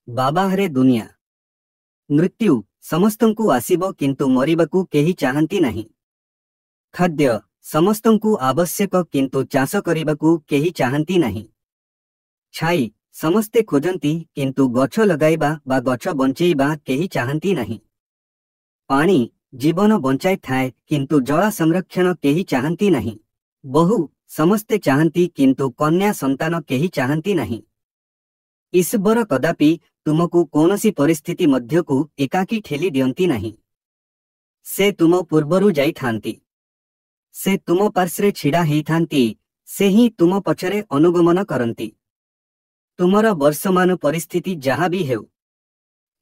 बाबा हरे दुनिया मृत्यु समस्तंकु आसीबो किंतु मरिबाकु केही चाहंती नहीं। खाद्य समस्तंकु आवश्यक किंतु चाष करिबाकु केही चाहंती नहीं। छाई समस्ते खोजंती किंतु गछ लगाइबा बा गछ बंचेइबा केही चाहंती नहीं। पानी जीवन बंचाई थाए किंतु जल संरक्षण केही चाहंती नहीं। बहु समस्ते चाहंती किंतु कन्या संतान केही चाहंती नहीं। ईश्वर कदापि तुमको कौनसी परिस्थिति मध्यकु एकाकी ठेली दियंती नहीं। से तुम पूर्वरु जाई थांती। से तुम पार्श्वे छिड़ा ही थांती। से ही तुम पछरे अनुगमन करंती। तुमर वर्षमान परिस्थिति जहाँ भी हेउ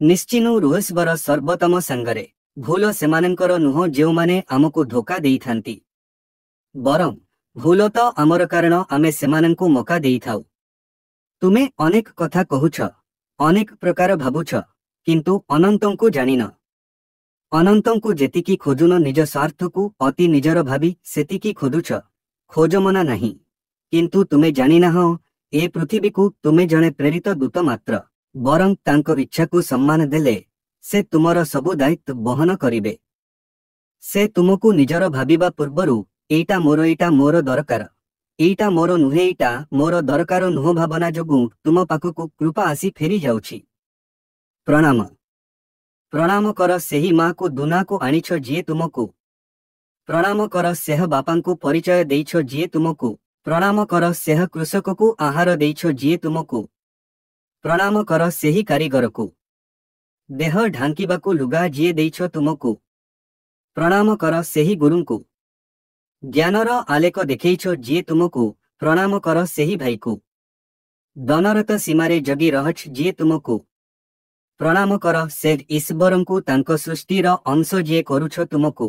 निश्चिनु रुहेश्वर सर्वोत्तम संगरे। भूल सेमानंकर नुह जेउमाने आमको धोखा देई थांती। बरं भूल तो आमर कारण आमे सेमानंकु मौका देई थाउ। तुमे अनेक कथा कहूछ, अनेक प्रकार भाबुछ, किंतु अनंतंकु जानिन। अनंतंकु जेतिकी खोजुन निज स्वार्थकु अति निजर भाबी सेतिकी खोदुछ। खोजमना नहीं, किंतु तुमे जानिना हो ए पृथ्वी को तुमे जने प्रेरित दूत मात्र। बरं तांको इच्छाकु सम्मान देले से तुमर सबु दायित्व बहन करिबे। से तुमको निजर भाबिबा पूर्वरु एटा मोर दरकार, एटा मोर नुहे, एटा मोर दरकार नुह भावना जोगु तुम पाखकु कृपा आसी फेरी जाउछि। प्रणाम प्रणाम कर सेही माँ को दुना को आनिछ जिए तुमको। प्रणाम कर सेह बापा को परिचय देइछ जिए तुमको। प्रणाम कर सेह कृषक को आहार देइछ जिए तुमको। प्रणाम कर सेही कारीगर को देह ढांकीबाकु लुगा जिए देइछ तुमको। प्रणाम कर सेही गुरु को ज्ञानर आलेक देखैछ जिए तुमको। प्रणाम कर सेही भाई को दनरत सीमारे जगी रहछ जिए तुमको। प्रणाम कर से ईश्वरंकु तांको सृष्टिर अंश जिए करुछ तुमको।